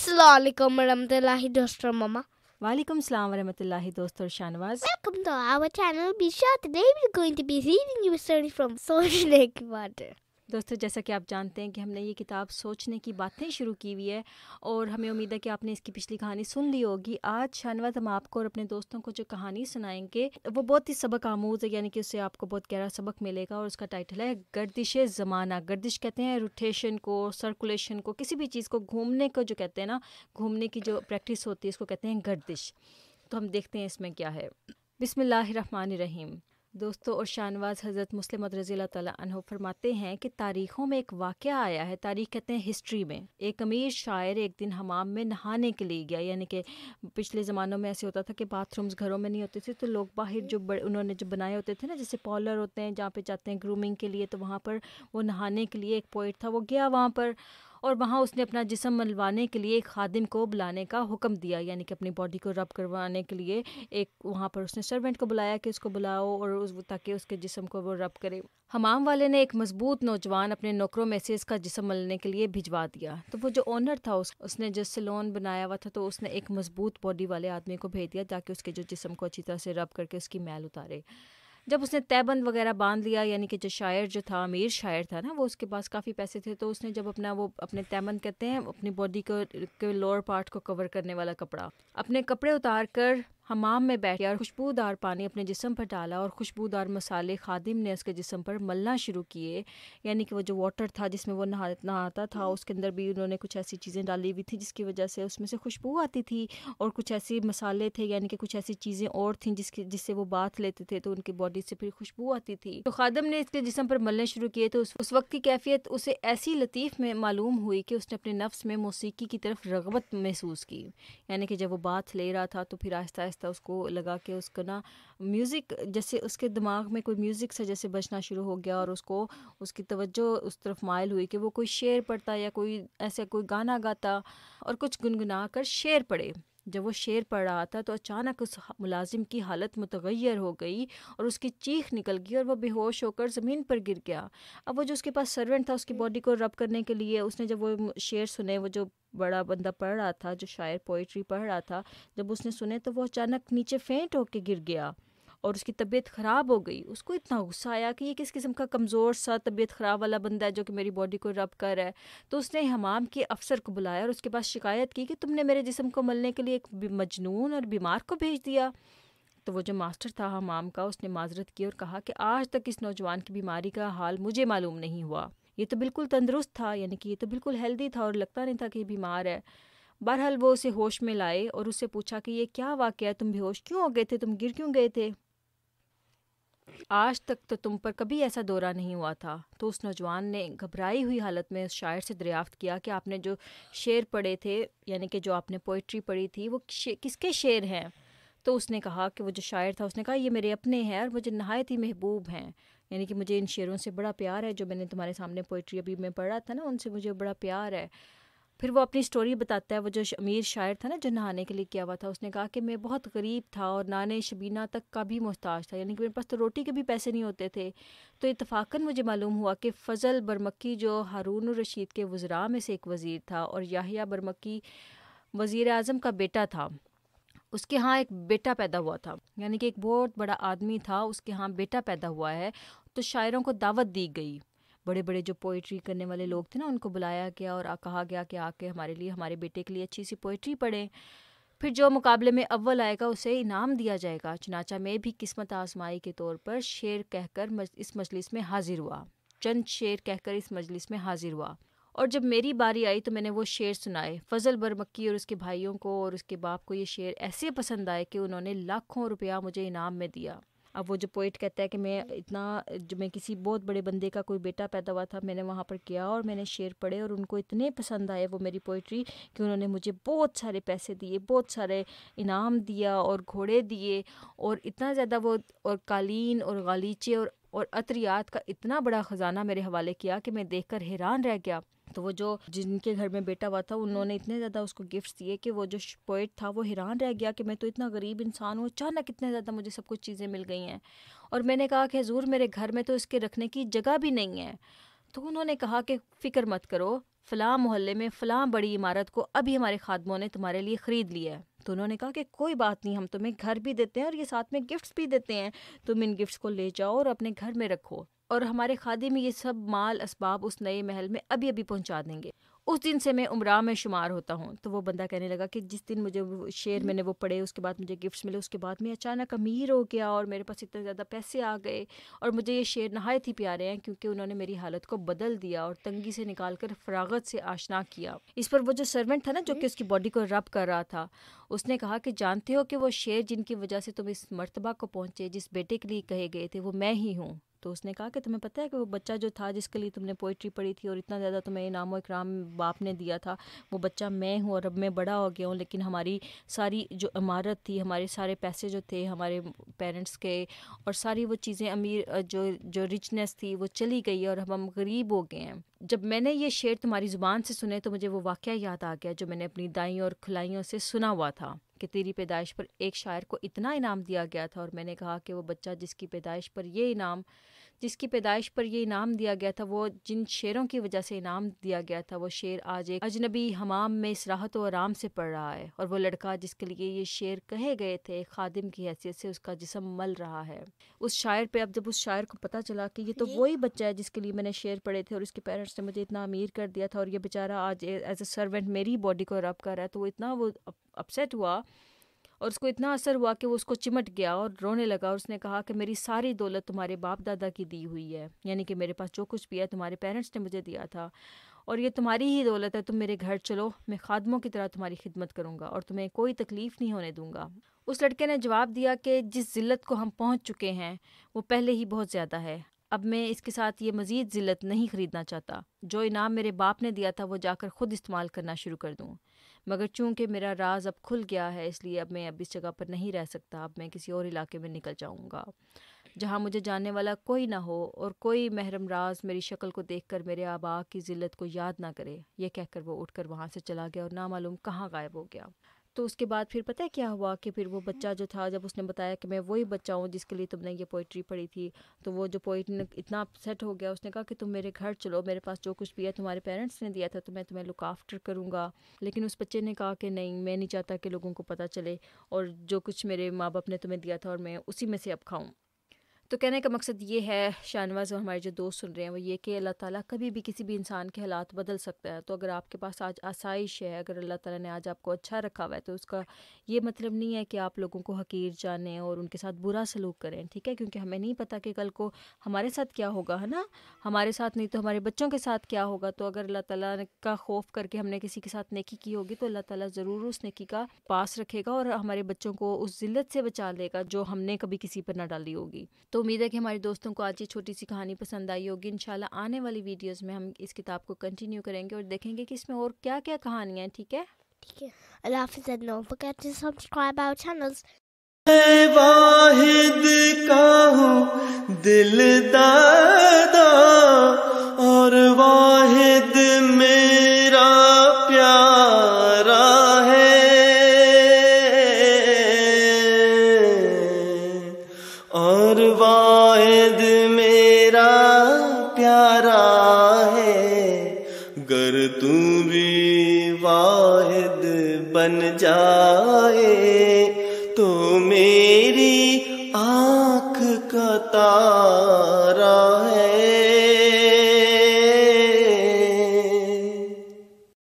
السلام علیکم ورحمۃ اللہ دوست اور ماما. وعلیکم السلام ورحمۃ اللہ دوست اور Shahnawaz. Welcome to our channel. Be sure today we're going to be reading you a story from سوچنے کی باتیں. دوستو جیسا کہ آپ جانتے ہیں کہ ہم نے یہ کتاب سوچنے کی باتیں شروع کی ہوئی ہے اور ہمیں امید ہے کہ آپ نے اس کی پچھلی کہانی سن لی ہوگی. آج شاہنواز ہم آپ کو اور اپنے دوستوں کو جو کہانی سنائیں گے وہ بہت ہی سبق آموز ہے, یعنی کہ اس سے آپ کو بہت گہرا سبق ملے گا, اور اس کا ٹائٹل ہے گردش زمانہ. گردش کہتے ہیں روٹیشن کو, سرکولیشن کو, کسی بھی چیز کو گھومنے کو جو کہتے ہیں نا, گھومنے کی جو پریکٹس ہوتی ہے اس کو کہتے ہیں گردش. تو ہم دیکھتے ہیں اس میں کیا ہے. بسم اللہ الرحمن الرحیم. دوستو اور شاہنواز حضرت مسلم موعود رضی اللہ تعالیٰ عنہ فرماتے ہیں کہ تاریخوں میں ایک واقعہ آیا ہے. تاریخ کہتے ہیں ہسٹری میں. ایک امیر شاعر ایک دن حمام میں نہانے کے لیے گیا, یعنی کہ پچھلے زمانوں میں ایسے ہوتا تھا کہ باتھ رومز گھروں میں نہیں ہوتے تھے, تو لوگ باہر جو انہوں نے جو بنائے ہوتے تھے نا, جیسے پارلر ہوتے ہیں جہاں پہ جاتے ہیں گرومنگ کے لیے, تو وہاں پر وہ نہانے کے لیے ایک پوئٹ تھا, وہ گیا وہاں پر, اور وہاں اس نے اپنا جسم ملوانے کے لیے ایک خادم کو بلانے کا حکم دیا, یعنی کہ اپنی باڈی کو رب کروانے کے لیے ایک وہاں پر اس نے سرونٹ کو بلایا کہ اس کو بلاؤ اور تاکہ اس کے جسم کو وہ رب کرے. حمام والے نے ایک مضبوط نوجوان اپنے نوکروں میں سے اس کا جسم ملنے کے لیے بھجوا دیا. تو وہ جو اونر تھا اس نے جو سیلون بنایا ہوا تھا, تو اس نے ایک مضبوط باڈی والے آدمی کو بھیج دیا تاکہ اس کے جو جسم کو اچھی طرح سے رب کر کے اس کی میل اتارے. جب اس نے تہبند وغیرہ باندھ لیا, یعنی کہ جو شاعر جو تھا, امیر شاعر تھا نا, وہ اس کے پاس کافی پیسے تھے, تو اس نے جب اپنے تہبند کہتے ہیں اپنی باڈی کو لوور پارٹ کو کور کرنے والا کپڑا, اپنے کپڑے اتار کر حمام میں بیٹھ گیا اور خوشبودار پانی اپنے جسم پر ڈالا اور خوشبودار مسالے خادم نے اس کے جسم پر ملنا شروع کیے. یعنی کہ وہ جو واٹر تھا جس میں وہ نہاتا تھا, اس کے اندر بھی انہوں نے کچھ ایسی چیزیں ڈالی ہوئی تھی جس کی وجہ سے اس میں سے خوشبو آتی تھی, اور کچھ ایسے مسالے تھے, یعنی کہ کچھ ایسی چیزیں اور تھیں جس سے وہ باتھ لیتے تھے تو ان کی باڈی سے پھر خوشبو آتی تھی. تو خادم نے اس کے جسم پر ملنے شروع کیے, تو اس وقت کی کیفیت اسے ایسی لطیف میں معلوم ہوئی کہ اس نے اپنے نفس میں موسیقی کی طرف رغبت محسوس کی. یعنی کہ جب وہ باتھ لے رہا تھا تو پھر آہستہ آہستہ اس کو لگا کہ اس کو نا میوزک, جیسے اس کے دماغ میں کوئی میوزک سے جیسے بجنا شروع ہو گیا, اور اس کی توجہ اس طرف مائل ہوئی کہ وہ کوئی شعر پڑھتا یا کوئی ایسا کوئی گانا گاتا اور کچھ گنگنا کر شعر پڑھے. جب وہ شعر پڑھ رہا تھا تو اچانک اس ملازم کی حالت متغیر ہو گئی اور اس کی چیخ نکل گئی اور وہ بے ہوش ہو کر زمین پر گر گیا. اب وہ جو اس کے پاس سرونٹ تھا اس کی باڈی کو رب کرنے کے لیے, اس نے جب وہ شعر سنے, وہ جو بڑا بندہ پڑھ رہا تھا, جو شاعر پوئٹری پڑھ رہا تھا, جب اس نے سنے تو وہ اچانک نیچے فینٹ ہو کے گر گیا اور اس کی طبیعت خراب ہو گئی. اس کو اتنا غصہ آیا کہ یہ کس قسم کا کمزور سا طبیعت خراب والا بندہ ہے جو کہ میری باڈی کو رب کر رہا ہے. تو اس نے حمام کے افسر کو بلایا اور اس کے پاس شکایت کی کہ تم نے میرے جسم کو ملنے کے لیے ایک مجنون اور بیمار کو بھیج دیا. تو وہ جو ماسٹر تھا حمام کا, اس نے معذرت کی اور کہا کہ آج تک اس نوجوان کی بیماری کا حال مجھے معلوم نہیں ہوا. یہ تو بالکل تندرست تھا, یعنی کہ یہ تو بالکل ہیلدی تھا اور لگتا نہیں تھا کہ یہ بیمار ہے. بہرحال وہ اسے ہوش میں لائے اور اس سے پوچھا کہ یہ کیا واقعہ ہے, تم بے ہوش کیوں ہو گئے تھے, تم گر کیوں گئے تھے, آج تک تو تم پر کبھی ایسا دورہ نہیں ہوا تھا. تو اس نوجوان نے گھبرائی ہوئی حالت میں اس شاعر سے دریافت کیا کہ آپ نے جو شعر پڑھے تھے, یعنی کہ جو آپ نے پوئٹری پڑھی تھی, وہ کس کے شعر ہیں. تو اس نے کہا کہ وہ جو شاعر تھا اس نے کہا یہ میرے اپنے ہیں اور مجھے نہایت ہی محبوب ہیں, یعنی کہ مجھے ان شعروں سے بڑا پیار ہے, جو میں نے تمہارے سامنے پوئٹری ابھی میں پڑھا تھا نا, ان سے مجھے بڑا پیار ہے. پھر وہ اپنی سٹوری بتاتا ہے. وہ جو امیر شاعر تھا نا جو نہانے کے لیے کیا ہوا تھا, اس نے کہا کہ میں بہت غریب تھا اور نانے شبینہ تک کا بھی محتاج تھا, یعنی کہ میرے پاس تو روٹی کے بھی پیسے نہیں ہوتے تھے. تو اتفاقاً مجھے معلوم ہوا کہ فضل برمکی جو ہارون الرشید کے وزراء میں سے ایک وزیر تھا اور یحییٰ برمکی وزیر اعظم کا بیٹا تھا, اس کے ہاں ایک بیٹا پیدا ہوا تھا, یعنی کہ ایک بہت بڑا آدمی تھا, اس کے ہاں بیٹا پیدا ہوا ہے. تو شاعروں کو دعوت دی گئی, بڑے بڑے جو پوئٹری کرنے والے لوگ تھے نا, ان کو بلایا گیا اور کہا گیا کہ آ کے ہمارے لیے, ہمارے بیٹے کے لیے اچھی سی پوئٹری پڑھیں. پھر جو مقابلے میں اول آئے گا اسے انعام دیا جائے گا. چنانچہ میں بھی قسمت آزمائی کے طور پر شعر کہہ کر اس مجلس میں حاضر ہوا, چند شعر کہہ کر اس مجلس میں حاضر ہوا. اور جب میری باری آئی تو میں نے وہ شعر سنائے. فضل برمکی اور اس کے بھائیوں کو اور اس کے باپ کو یہ شعر ایسے پسند آئے کہ انہوں نے لاکھوں روپیہ مجھے انعام میں دیا. اب وہ جو پوئٹ کہتا ہے کہ میں کسی بہت بڑے بندے کا کوئی بیٹا پیدا ہوا تھا, میں نے وہاں پر کیا اور میں نے شعر پڑھے اور ان کو اتنے پسند آئے وہ میری پوئٹری کہ انہوں نے مجھے بہت سارے پیسے دیے, بہت سارے انعام دیا اور گھوڑے دیے, اور اتنا زیادہ وہ اور قالین اور غالیچے اور عطریات کا اتنا بڑا خزانہ میرے حوالے کیا کہ میں دیکھ کر حیران رہ گیا. تو وہ جو جن کے گھر میں بیٹا ہوا تھا, انہوں نے اتنے زیادہ اس کو گفٹس دیے کہ وہ جو پوئٹ تھا وہ حیران رہ گیا کہ میں تو اتنا غریب انسان ہوں, اچانک اتنے زیادہ مجھے سب کچھ چیزیں مل گئی ہیں. اور میں نے کہا کہ حضور میرے گھر میں تو اس کے رکھنے کی جگہ بھی نہیں ہے. تو انہوں نے کہا کہ فکر مت کرو, فلاں محلے میں فلاں بڑی عمارت کو ابھی ہمارے خادموں نے تمہارے لیے خرید لیا ہے۔ تو انہوں نے کہا کہ کوئی بات نہیں، ہم تمہیں گھر بھی دیتے ہیں اور یہ ساتھ میں گفٹس بھی دیتے ہیں، تم ان گفٹس کو لے جاؤ اور اپنے گھر میں رکھو، اور ہمارے خادم یہ سب مال اسباب اس نئے محل میں ابھی ابھی پہنچا دیں گے، اس دن سے میں عمرہ میں شمار ہوتا ہوں۔ تو وہ بندہ کہنے لگا کہ جس دن مجھے شعر میں نے وہ پڑھے، اس کے بعد مجھے گفٹس ملے، اس کے بعد میں اچانک امیر ہو گیا اور میرے پاس اتنے زیادہ پیسے آ گئے، اور مجھے یہ شعر نہایت ہی پیارے ہیں کیونکہ انہوں نے میری حالت کو بدل دیا اور تنگی سے نکال کر فراغت سے آشنا کیا۔ اس پر وہ جو سرونٹ تھا نا جو کہ اس کی باڈی کو رب کر رہا تھا، اس نے کہا کہ جانتے ہو کہ وہ شعر جن کی وجہ سے تم اس مرتبہ کو پہنچے، جس بیٹے کے لیے کہے گئے تھے، وہ میں ہی ہوں۔ تو اس نے کہا کہ تمہیں پتہ ہے کہ وہ بچہ جو تھا جس کے لیے تم نے پوئٹری پڑھی تھی اور اتنا زیادہ تمہیں انعام و اکرام باپ نے دیا تھا، وہ بچہ میں ہوں، اور اب میں بڑا ہو گیا ہوں، لیکن ہماری ساری جو عمارت تھی، ہمارے سارے پیسے جو تھے ہمارے پیرنٹس کے، اور ساری وہ چیزیں امیر جو رچنس تھی وہ چلی گئی اور اب ہم غریب ہو گئے ہیں۔ جب میں نے یہ شعر تمہاری زبان سے سنے تو مجھے وہ واقعہ یاد آ گیا جو میں نے اپنی دائیں اور کھلائیوں سے سنا ہوا تھا کہ تیری پیدائش پر ایک شاعر کو اتنا انعام دیا گیا تھا، اور میں نے کہا کہ وہ بچہ جس کی پیدائش پر یہ انعام دیا گیا تھا، وہ جن شعروں کی وجہ سے انعام دیا گیا تھا، وہ شعر آج ایک اجنبی حمام میں استراحت و آرام سے پڑھ رہا ہے، اور وہ لڑکا جس کے لیے یہ شعر کہے گئے تھے خادم کی حیثیت سے اس کا جسم مل رہا ہے۔ اس شاعر پہ اب جب اس شاعر کو پتہ چلا کہ یہ تو وہی بچہ ہے جس کے لیے میں نے شعر پڑھے تھے اور اس کے پیرنٹس نے مجھے اتنا امیر کر دیا تھا، اور یہ بیچارہ آج ایز اے سرونٹ میری باڈی کو رب کر رہا ہے، تو وہ اتنا اپسیٹ ہوا اور اس کو اتنا اثر ہوا کہ وہ اس کو چمٹ گیا اور رونے لگا، اور اس نے کہا کہ میری ساری دولت تمہارے باپ دادا کی دی ہوئی ہے، یعنی کہ میرے پاس جو کچھ بھی ہے تمہارے پیرنٹس نے مجھے دیا تھا، اور یہ تمہاری ہی دولت ہے، تم میرے گھر چلو، میں خادموں کی طرح تمہاری خدمت کروں گا اور تمہیں کوئی تکلیف نہیں ہونے دوں گا۔ اس لڑکے نے جواب دیا کہ جس ذلت کو ہم پہنچ چکے ہیں وہ پہلے ہی بہت زیادہ ہے، اب میں اس کے ساتھ یہ مزید ذلت نہیں خریدنا چاہتا، جو انعام میرے باپ نے دیا تھا وہ جا کر خود استعمال کرنا شروع کر دوں، مگر چونکہ میرا راز اب کھل گیا ہے اس لیے اب میں اس جگہ پر نہیں رہ سکتا، اب میں کسی اور علاقے میں نکل جاؤں گا جہاں مجھے جاننے والا کوئی نہ ہو اور کوئی محرم راز میری شکل کو دیکھ کر میرے آبا کی ذلت کو یاد نہ کرے۔ یہ کہہ کر وہ اٹھ کر وہاں سے چلا گیا اور نامعلوم کہاں غائب ہو گیا۔ تو اس کے بعد پھر پتہ ہے کیا ہوا کہ پھر وہ بچہ جو تھا، جب اس نے بتایا کہ میں وہی بچہ ہوں جس کے لیے تم نے یہ پوئٹری پڑھی تھی، تو وہ جو پوئٹ اتنا اپسیٹ ہو گیا، اس نے کہا کہ تم میرے گھر چلو، میرے پاس جو کچھ بھی ہے تمہارے پیرنٹس نے دیا تھا تو میں تمہیں لک آفٹر کروں گا۔ لیکن اس بچے نے کہا کہ نہیں، میں نہیں چاہتا کہ لوگوں کو پتہ چلے، اور جو کچھ میرے ماں باپ نے تمہیں دیا تھا اور میں اسی میں سے اب کھاؤں۔ تو کہنے کا مقصد یہ ہے شاہنواز اور ہمارے جو دوست سن رہے ہیں وہ یہ کہ اللہ تعالیٰ کبھی بھی کسی بھی انسان کے حالات بدل سکتا ہے۔ تو اگر آپ کے پاس آج آسائش ہے، اگر اللہ تعالیٰ نے آج آپ کو اچھا رکھا ہوا ہے، تو اس کا یہ مطلب نہیں ہے کہ آپ لوگوں کو حقیر جانیں اور ان کے ساتھ برا سلوک کریں، ٹھیک ہے؟ کیونکہ ہمیں نہیں پتہ کہ کل کو ہمارے ساتھ کیا ہوگا، ہے نا؟ ہمارے ساتھ نہیں تو ہمارے بچوں کے ساتھ کیا ہوگا۔ تو اگر اللہ تعالیٰ کا خوف کر کے ہم نے کسی کے ساتھ نیکی کی ہوگی تو اللہ تعالیٰ ضرور اس نیکی کا پاس رکھے گا اور ہمارے بچوں کو اس ذلت سے بچا لے گا جو ہم نے کبھی کسی پر نہ ڈالی ہوگی۔ تو امید ہے کہ ہمارے دوستوں کو آج یہ چھوٹی سی کہانی پسند آئی ہوگی۔ انشاءاللہ آنے والی ویڈیوز میں ہم اس کتاب کو کنٹینیو کریں گے اور دیکھیں گے کہ اس میں اور کیا کیا کہانیاں ہیں، ٹھیک ہے؟ اللہ حافظ and don't forget to subscribe our channels. واحد کا ہوں دل دادا اور واحد میرا پیارا ہے، اور واحد میرا پیارا ہے، گر تو بھی واحد بن جائے تو میرا